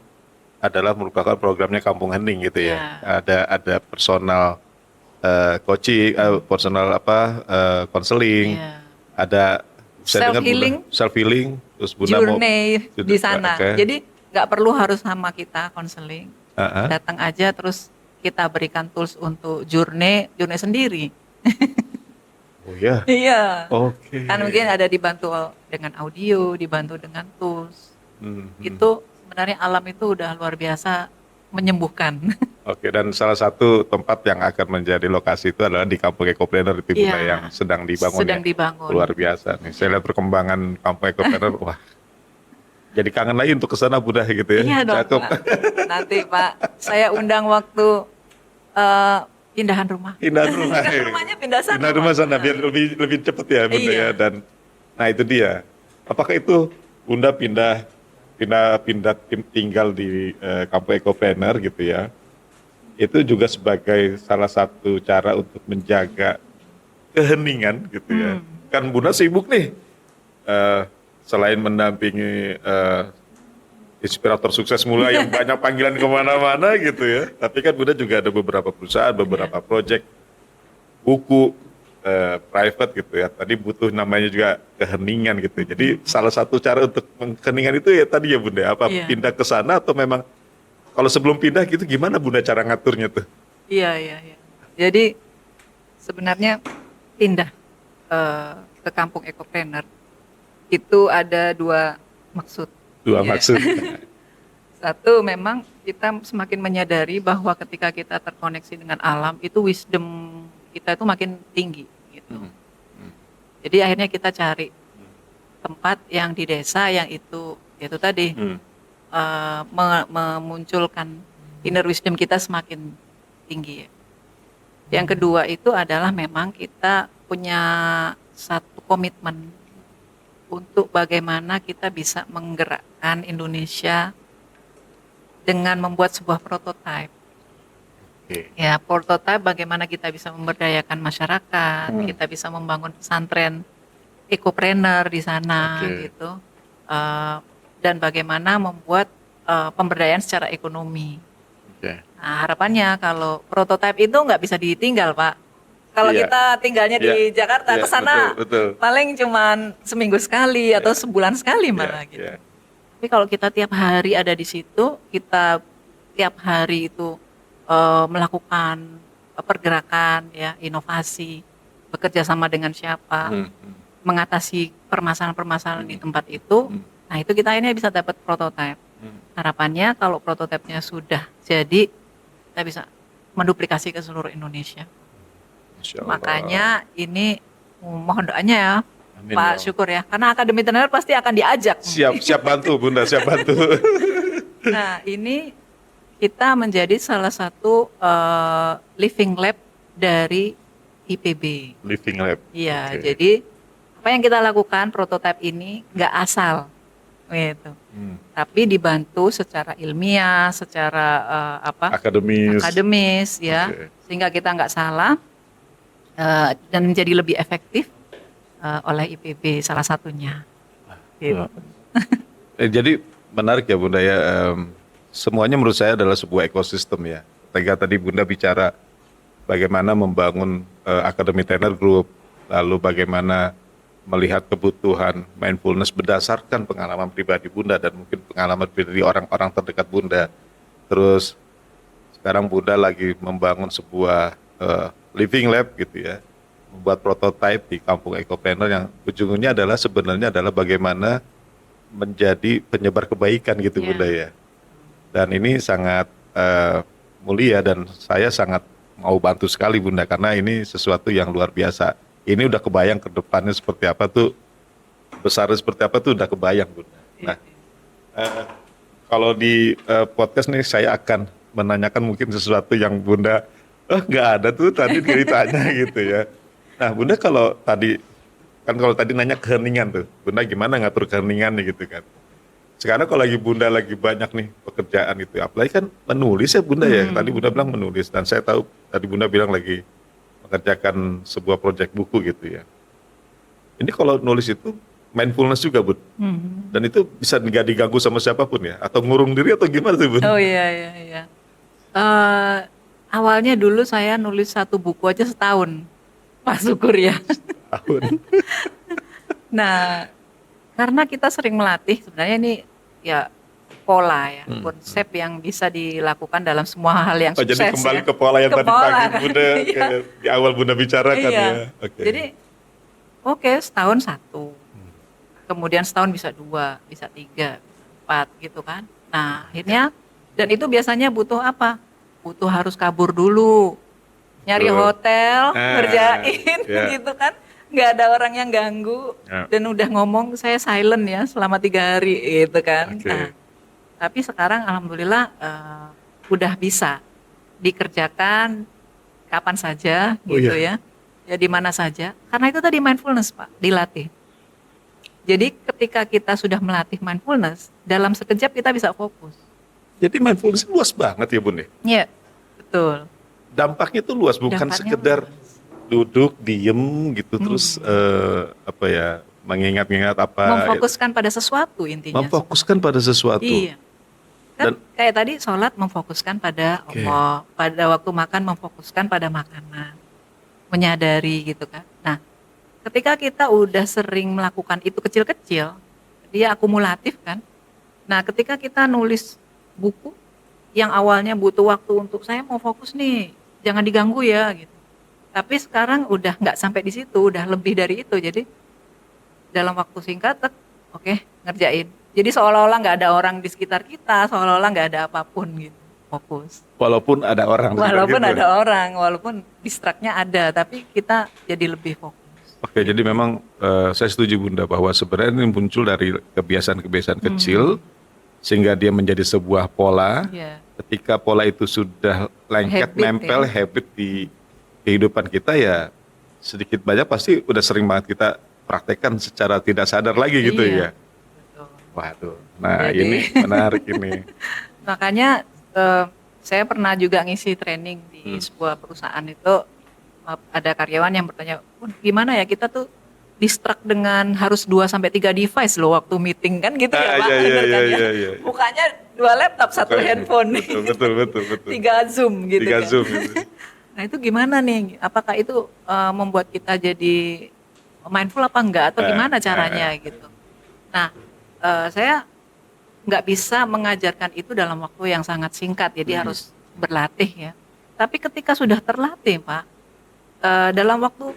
adalah merupakan programnya Kampung Hening gitu ya. Ada personal coaching, personal konseling, Iya. ada Self healing, terus Bunda mau journey di sana. Oke. Jadi nggak perlu harus sama kita konseling. Datang aja terus kita berikan tools untuk journey sendiri. Oh ya. Iya. Oke. Kan mungkin ada dibantu dengan audio, dibantu dengan tools. Itu sebenarnya alam itu udah luar biasa menyembuhkan. Oke, dan salah satu tempat yang akan menjadi lokasi itu adalah di Kampung Ekopreneur itu Bunda Iya. yang sedang dibangun. Sedang dibangun. Luar biasa nih. Saya lihat perkembangan Kampung Ekopreneur, wah. Jadi kangen lagi untuk ke sana Bunda gitu ya. Iya dong, Cakep. Pak. Nanti Pak, saya undang waktu pindahan rumah. Pindah rumah. Kan rumahnya pindah sana. Pindah rumah Pak. sana biar lebih cepat ya Bunda Iya. ya. Dan nah itu dia. Apakah itu Bunda pindah tinggal di Kampung Ekopreneur gitu ya? Itu juga sebagai salah satu cara untuk menjaga keheningan gitu ya. Kan Bunda sibuk nih, selain mendampingi inspirator sukses mulai yang banyak panggilan kemana-mana gitu ya. Tapi kan Bunda juga ada beberapa perusahaan, beberapa project, buku, private gitu ya. Tadi butuh namanya juga keheningan gitu. Jadi salah satu cara untuk keheningan itu ya tadi ya Bunda, apa pindah ke sana atau memang kalau sebelum pindah gitu gimana Bunda cara ngaturnya tuh? Iya. Jadi sebenarnya pindah ke ke kampung ekopreneur itu ada dua maksud. Dua Ya. maksud. Satu, memang kita semakin menyadari bahwa ketika kita terkoneksi dengan alam itu wisdom kita itu makin tinggi gitu. Jadi akhirnya kita cari tempat yang di desa yang itu tadi memunculkan inner wisdom kita semakin tinggi ya. Yang kedua itu adalah memang kita punya satu komitmen untuk bagaimana kita bisa menggerakkan Indonesia dengan membuat sebuah prototipe. Oke. Ya, prototipe bagaimana kita bisa memberdayakan masyarakat, kita bisa membangun pesantren ekopreneur di sana Oke. gitu. Dan bagaimana membuat pemberdayaan secara ekonomi. Oke. Nah, harapannya kalau prototipe itu nggak bisa ditinggal, Pak. Kalau Iya. kita tinggalnya di Jakarta, Iya, ke sana betul. paling cuman seminggu sekali atau Iya. sebulan sekali Iya, malah gitu. iya. Tapi kalau kita tiap hari ada di situ, kita tiap hari itu melakukan pergerakan, ya, inovasi, bekerja sama dengan siapa, mengatasi permasalahan-permasalahan di tempat itu. Nah, itu kita ini bisa dapat prototipe. Harapannya kalau prototipenya sudah jadi, kita bisa menduplikasi ke seluruh Indonesia. Masya Allah. Makanya ini mohon doanya ya, Amin, Pak ya. Syukur ya, karena Akademi Tenar pasti akan diajak. Siap bantu Bunda, siap bantu. Nah, ini kita menjadi salah satu living lab dari IPB. Living lab. Iya, Oke. jadi apa yang kita lakukan prototipe ini nggak asal, gitu. Tapi dibantu secara ilmiah, secara akademis, ya, Oke. sehingga kita nggak salah dan menjadi lebih efektif oleh IPB salah satunya. Gitu. Jadi menarik ya Bunda ya. Semuanya menurut saya adalah sebuah ekosistem ya. Ketika tadi Bunda bicara bagaimana membangun Akademi Tenar Group, lalu bagaimana melihat kebutuhan mindfulness berdasarkan pengalaman pribadi Bunda dan mungkin pengalaman pribadi orang-orang terdekat Bunda. Terus sekarang Bunda lagi membangun sebuah living lab gitu ya, membuat prototipe di kampung ekopreneur yang ujungnya adalah sebenarnya adalah bagaimana menjadi penyebar kebaikan gitu Ya. Bunda ya. Dan ini sangat mulia dan saya sangat mau bantu sekali Bunda karena ini sesuatu yang luar biasa. Ini udah kebayang ke depannya seperti apa tuh, besarnya seperti apa tuh udah kebayang Bunda. Nah, kalau di podcast nih saya akan menanyakan mungkin sesuatu yang Bunda nggak ada tuh tadi ceritanya gitu ya. Nah Bunda kalau tadi nanya keheningan tuh, Bunda gimana ngatur keheningannya gitu kan. Sekarang kalau lagi Bunda lagi banyak nih pekerjaan gitu, apalagi kan menulis ya Bunda ya. Tadi Bunda bilang menulis dan saya tahu tadi Bunda bilang lagi mengerjakan sebuah proyek buku gitu ya. Ini kalau nulis itu mindfulness juga Bun. Dan itu bisa nggak diganggu sama siapapun ya? Atau ngurung diri atau gimana tuh Bun? Oh iya. Awalnya dulu saya nulis satu buku aja setahun, Pak Syukur ya. Tahun. Nah, karena kita sering melatih, sebenarnya ini ya pola ya, konsep yang bisa dilakukan dalam semua hal yang Oh, sukses. jadi kembali ya. ke pola yang Ke tadi pola. pagi Bunda Iya. di awal Bunda bicarakan Iya. ya. Oke. Jadi setahun satu, kemudian setahun bisa 2, bisa 3, bisa 4 gitu kan. Nah akhirnya, dan itu biasanya butuh apa? Butuh harus kabur dulu, nyari Betul. hotel, ngerjain ya. gitu kan. Nggak ada orang yang ganggu, Ya. dan udah ngomong saya silent ya selama 3 hari gitu kan. Oke. Nah, tapi sekarang alhamdulillah udah bisa dikerjakan kapan saja Oh, gitu iya. ya di mana saja. Karena itu tadi mindfulness Pak, dilatih. Jadi ketika kita sudah melatih mindfulness, dalam sekejap kita bisa fokus. Jadi mindfulness luas banget ya Bun ya. Iya, betul. Dampaknya tuh luas, bukan Dampaknya sekedar luas. duduk diem gitu terus mengingat-ingat apa. Memfokuskan pada sesuatu intinya. Memfokuskan pada sesuatu. Iya. Kan Dan- kayak tadi sholat memfokuskan pada Oke. Allah, pada waktu makan memfokuskan pada makanan, menyadari gitu kan. Nah, ketika kita udah sering melakukan itu kecil-kecil, dia akumulatif kan. Nah, ketika kita nulis buku yang awalnya butuh waktu untuk saya mau fokus nih, jangan diganggu ya gitu. Tapi sekarang udah nggak sampai di situ, udah lebih dari itu. Jadi dalam waktu singkat, oke, ngerjain. Jadi seolah-olah nggak ada orang di sekitar kita, seolah-olah nggak ada apapun gitu. Fokus. Walaupun ada orang di sekitar Walaupun gitu. ada orang, walaupun distract-nya ada, tapi kita jadi lebih fokus. Oke, jadi memang saya setuju Bunda bahwa sebenarnya ini muncul dari kebiasaan-kebiasaan kecil sehingga dia menjadi sebuah pola. Iya. Ketika pola itu sudah lengket, Habit, nempel, ya. habit di kehidupan kita ya sedikit banyak pasti udah sering banget kita praktekkan secara tidak sadar lagi gitu Iya. ya. Betul. Waduh, nah Jadi- ini menarik ini. Makanya saya pernah juga ngisi training di sebuah perusahaan itu, ada karyawan yang bertanya, gimana ya kita tuh distract dengan harus 2-3 device loh waktu meeting kan gitu ya Pak, Iya, bener kan ya? iya. Bukannya 2 laptop, 1 handphone nih, Betul. 3 Zoom gitu 3 kan. Zoom gitu. Nah itu gimana nih? Apakah itu membuat kita jadi mindful apa enggak? Atau gimana caranya gitu? Nah saya nggak bisa mengajarkan itu dalam waktu yang sangat singkat, jadi harus berlatih ya. Tapi ketika sudah terlatih Pak, dalam waktu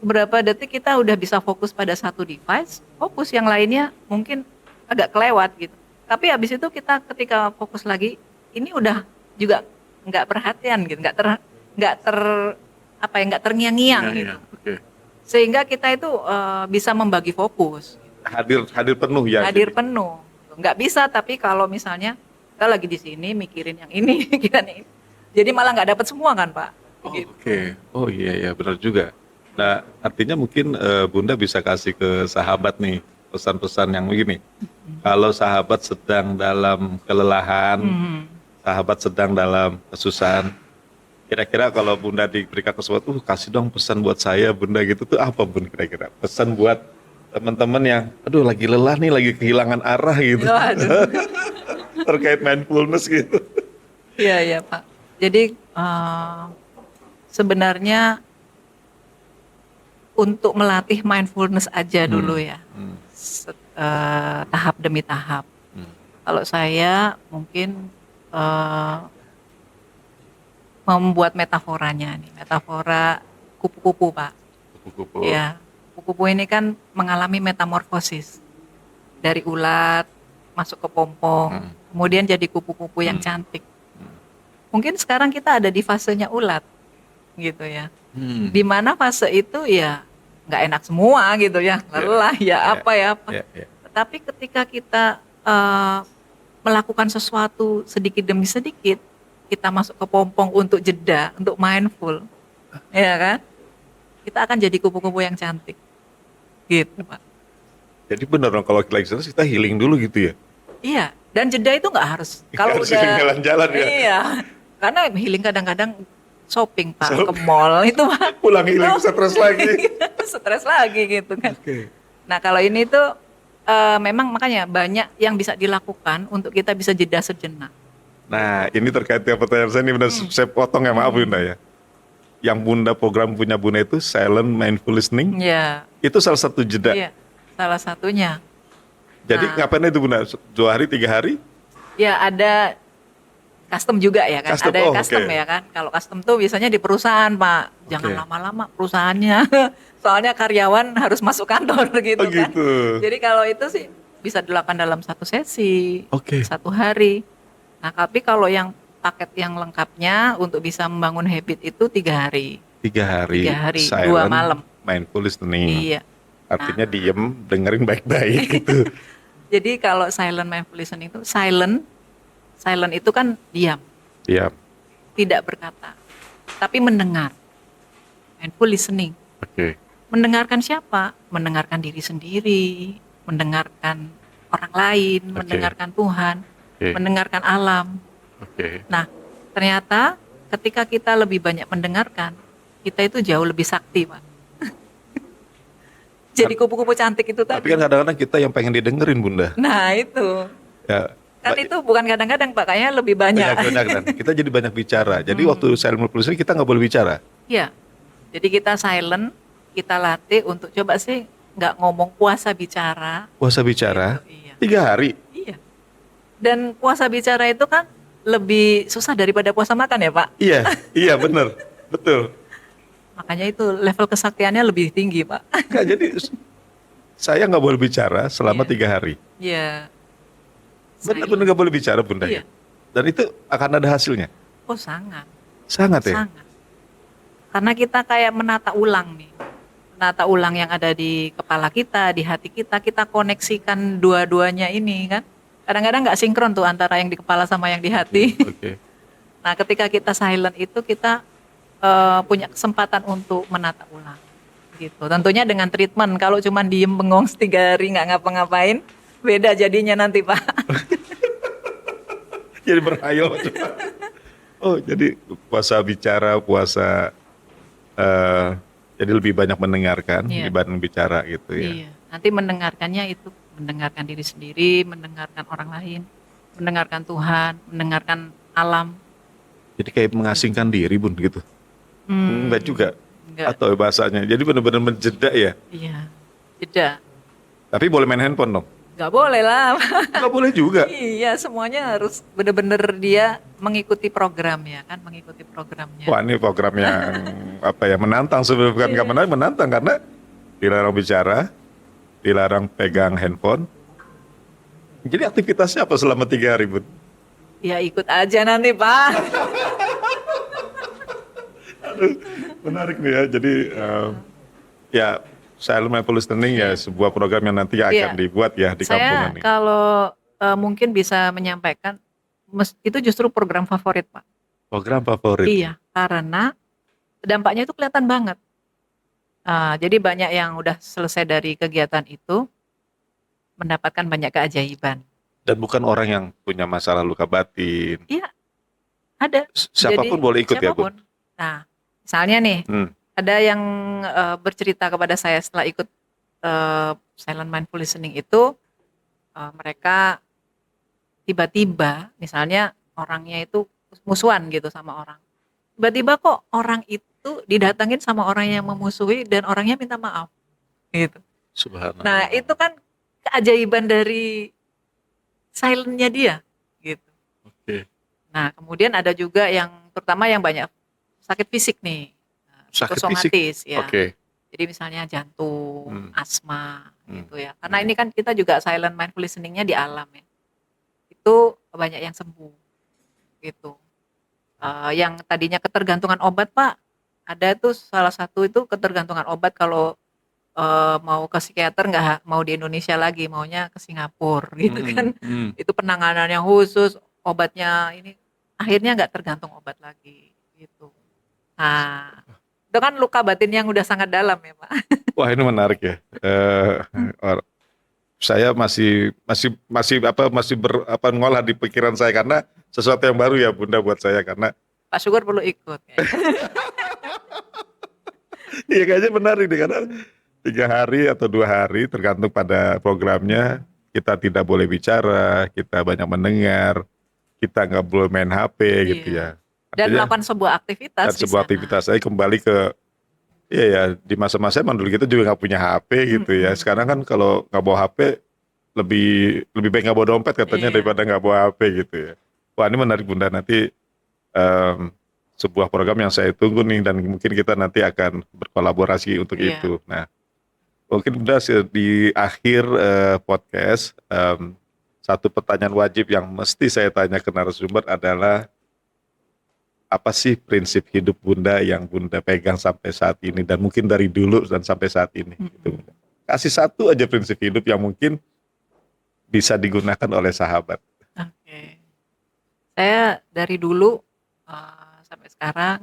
berapa detik kita udah bisa fokus pada satu device, fokus yang lainnya mungkin agak kelewat gitu. Tapi habis itu kita ketika fokus lagi, ini udah juga nggak perhatian gitu, nggak terngiang-ngiang gitu. Oke. Sehingga kita itu bisa membagi fokus, Hadir penuh ya. hadir penuh. Nggak bisa, tapi kalau misalnya kita lagi di sini mikirin yang ini, mikirin yang ini, jadi malah nggak dapat semua kan Pak. Gitu. Oke. Oh iya benar juga. Nah, artinya mungkin Bunda bisa kasih ke sahabat nih pesan-pesan yang begini. Kalau sahabat sedang dalam kelelahan, sahabat sedang dalam kesusahan, kira-kira kalau Bunda diberikan kesempatan, kasih dong pesan buat saya Bunda gitu tuh apa Bunda kira-kira? Pesan buat teman-teman yang aduh lagi lelah nih, lagi kehilangan arah gitu. Waduh. Terkait mindfulness gitu. Iya Pak. Jadi sebenarnya untuk melatih mindfulness aja dulu ya, tahap demi tahap. Kalau saya mungkin membuat metaforanya nih, metafora kupu-kupu Pak. Kupu-kupu. Ya, kupu-kupu ini kan mengalami metamorfosis dari ulat masuk ke pompong, kemudian jadi kupu-kupu yang cantik. Mungkin sekarang kita ada di fasenya ulat, gitu ya. Di mana fase itu ya nggak enak semua gitu ya, lelah ya apa. Tetapi ketika kita melakukan sesuatu sedikit demi sedikit, kita masuk ke pompong untuk jeda, untuk mindful, ya kan? Kita akan jadi kupu-kupu yang cantik, gitu Pak. Jadi benar dong kalau lagi stres kita healing dulu gitu ya. Iya, dan jeda itu nggak harus. Kalau Harus udah jalan-jalan ya. Iya, karena healing kadang-kadang shopping Pak, ke mall itu Pak. Pulang healing stres lagi. Stres lagi gitu kan. Oke. Nah kalau ini tuh memang makanya banyak yang bisa dilakukan untuk kita bisa jeda sejenak. Nah, ini terkait dengan pertanyaan saya ini benar saya potong ya, maaf Bunda ya. Yang Bunda program punya Bunda itu silent mindful listening. Iya. Itu salah satu jeda. Iya, salah satunya. Jadi ngapain itu Bunda? 2 hari, 3 hari? Ya ada custom juga ya kan, Custom, ada oh, custom oke. ya kan. Kalau custom tuh biasanya di perusahaan Pak, jangan Oke. lama-lama perusahaannya, soalnya karyawan harus masuk kantor gitu Oh, kan. gitu. Jadi kalau itu sih bisa dilakukan dalam 1 sesi, Oke. 1 hari. Nah tapi kalau yang paket yang lengkapnya untuk bisa membangun habit itu 3 hari. 3 hari. 3 hari, silent 2 malam. mindful listening. Iya. Artinya diem, dengerin baik-baik gitu. Jadi kalau silent mindful listening itu silent itu kan diam, Iya. tidak berkata, tapi mendengar. Mindful listening. Oke. Mendengarkan siapa? Mendengarkan diri sendiri, mendengarkan orang lain, Oke. mendengarkan Tuhan, Oke. mendengarkan alam. Oke. Nah, ternyata ketika kita lebih banyak mendengarkan, kita itu jauh lebih sakti, Pak. Jadi kupu-kupu cantik itu Tapi tadi. kan kadang-kadang kita yang pengen didengerin Bunda. Nah, itu. Ya. Kan itu bukan kadang-kadang, Pak, kayaknya lebih banyak. Banyak kan. Kita jadi banyak bicara. Jadi waktu silent mindful listening kita nggak boleh bicara. Iya. Jadi kita silent, kita latih untuk coba sih nggak ngomong, puasa bicara. Puasa bicara. Gitu, iya. 3 hari. Iya. Dan puasa bicara itu kan lebih susah daripada puasa makan ya Pak. Iya, iya benar, betul. Makanya itu level kesaktiannya lebih tinggi Pak. Nggak, jadi saya nggak boleh bicara selama Iya. 3 hari. Iya. Benar-benar nggak boleh bicara Bunda Iya. ya. Dan itu akan ada hasilnya. Oh sangat, Sangat ya. sangat. Karena kita kayak menata ulang nih. Menata ulang yang ada di kepala kita, di hati kita koneksikan dua-duanya ini kan. Kadang-kadang nggak sinkron tuh antara yang di kepala sama yang di hati. Oke. Nah ketika kita silent itu kita punya kesempatan untuk menata ulang. Gitu. Tentunya dengan treatment. Kalau cuma diem bengong 3 hari nggak ngapa-ngapain, beda jadinya nanti Pak. Jadi berhayal. Oh, jadi puasa bicara, puasa jadi lebih banyak mendengarkan Iya. dibanding bicara gitu ya. Iya. Nanti mendengarkannya itu mendengarkan diri sendiri, mendengarkan orang lain, mendengarkan Tuhan, mendengarkan alam. Jadi kayak mengasingkan diri Bun gitu. Enggak juga. Enggak. Atau bahasanya. Jadi benar-benar menjeda ya. Iya. Jeda. Tapi boleh main handphone dong. Nggak boleh lah. Enggak boleh juga. Iya, semuanya harus benar-benar dia mengikuti program ya kan, mengikuti programnya. Wah, ini program yang apa ya, menantang sebenarnya, bukan nggak menarik, menantang karena dilarang bicara, dilarang pegang handphone. Jadi aktivitasnya apa selama 3 hari Bun? Ya ikut aja nanti Pak. Menarik nih ya. Jadi ya Silent Mindful Listening ya sebuah program yang nanti akan Iya. dibuat ya di kampung Saya ini. kalau mungkin bisa menyampaikan itu justru program favorit Pak. Program favorit. Iya, karena dampaknya itu kelihatan banget. Jadi banyak yang udah selesai dari kegiatan itu mendapatkan banyak keajaiban. Dan bukan orang yang punya masalah luka batin. Iya, ada. Siapapun Jadi, boleh ikut ya Bun. siapapun. Nah, misalnya nih, ada yang bercerita kepada saya setelah ikut Silent Mindful Listening itu, mereka tiba-tiba, misalnya orangnya itu musuhan gitu sama orang. Tiba-tiba kok orang itu didatangin sama orang yang memusuhi dan orangnya minta maaf. Gitu. Subhanallah. Nah, itu kan keajaiban dari silentnya dia. Gitu. Oke. Nah, kemudian ada juga yang terutama yang banyak sakit fisik nih, Sakit psikosomatis ya. Oke. Jadi misalnya jantung, asma gitu ya. Karena Hmm. ini kan kita juga silent mindful listening-nya di alam ya. Itu banyak yang sembuh gitu. Yang tadinya ketergantungan obat Pak, ada tuh salah satu itu ketergantungan obat kalau mau ke psikiater nggak mau di Indonesia lagi, maunya ke Singapura gitu kan. Itu penanganannya khusus, obatnya ini akhirnya nggak tergantung obat lagi gitu. Nah, itu kan luka batin yang udah sangat dalam ya Pak. Wah, ini menarik ya. Saya masih ngolah di pikiran saya karena sesuatu yang baru ya Bunda buat saya, karena Pak Sugar perlu ikut ya. iya kayaknya menarik deh, karena 3 hari atau 2 hari tergantung pada programnya. Kita tidak boleh bicara, kita banyak mendengar, kita nggak boleh main HP gitu ya. Dan Artinya, melakukan sebuah aktivitas dan sebuah aktivitas. Saya kembali ke ya di masa-masa emang dulu kita juga nggak punya HP gitu ya. Sekarang kan kalau nggak bawa HP lebih baik nggak bawa dompet katanya daripada nggak bawa HP gitu ya. Wah, ini menarik Bunda, nanti sebuah program yang saya tunggu nih, dan mungkin kita nanti akan berkolaborasi untuk itu. Nah, mungkin Bunda di akhir podcast, satu pertanyaan wajib yang mesti saya tanya ke narasumber adalah, apa sih prinsip hidup Bunda yang Bunda pegang sampai saat ini, dan mungkin dari dulu dan sampai saat ini? Gitu. Kasih satu aja prinsip hidup yang mungkin bisa digunakan oleh sahabat. Oke. Saya dari dulu sampai sekarang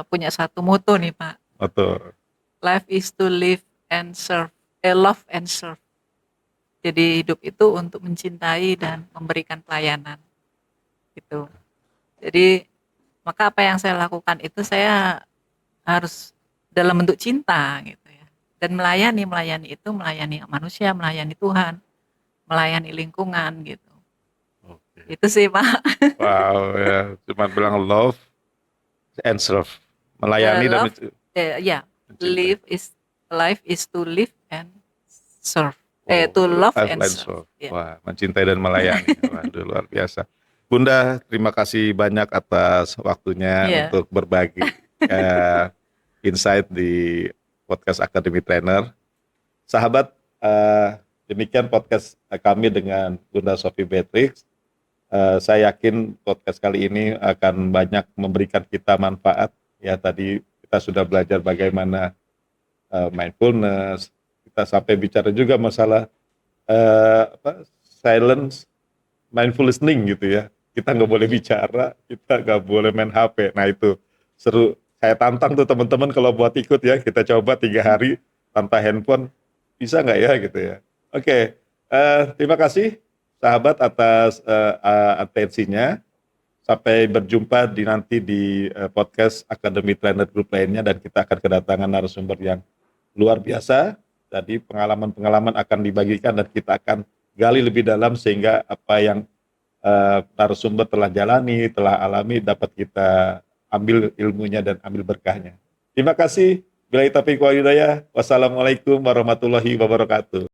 punya satu moto nih Pak. Moto. Life is to live and serve. Love and serve. Jadi hidup itu untuk mencintai dan memberikan pelayanan. Gitu. Jadi maka apa yang saya lakukan itu saya harus dalam bentuk cinta gitu ya. Dan melayani itu melayani manusia, melayani Tuhan, melayani lingkungan gitu. Oke. Itu sih Pak. Wow, ya, cuma bilang love and serve, melayani dan life is to live and serve. To love and serve. Wah, mencintai dan melayani. Waduh, luar biasa. Bunda, terima kasih banyak atas waktunya untuk berbagi insight di podcast Academy Trainer. Sahabat demikian podcast kami dengan Bunda Sophie Beatrix. Saya yakin podcast kali ini akan banyak memberikan kita manfaat. Ya, tadi kita sudah belajar bagaimana mindfulness. Kita sampai bicara juga masalah silence, mindful listening gitu ya. Kita nggak boleh bicara, kita nggak boleh main HP. Nah itu seru. Saya tantang tuh teman-teman kalau buat ikut ya. Kita coba 3 hari tanpa handphone, bisa nggak ya gitu ya. Oke, terima kasih sahabat atas atensinya. Sampai berjumpa nanti di podcast Academy Trainer Group lainnya, dan kita akan kedatangan narasumber yang luar biasa. Jadi pengalaman-pengalaman akan dibagikan dan kita akan gali lebih dalam sehingga apa yang narasumber telah jalani, telah alami dapat kita ambil ilmunya dan ambil berkahnya. Terima kasih. Billahi taufiq wal hidayah. Wassalamualaikum warahmatullahi wabarakatuh.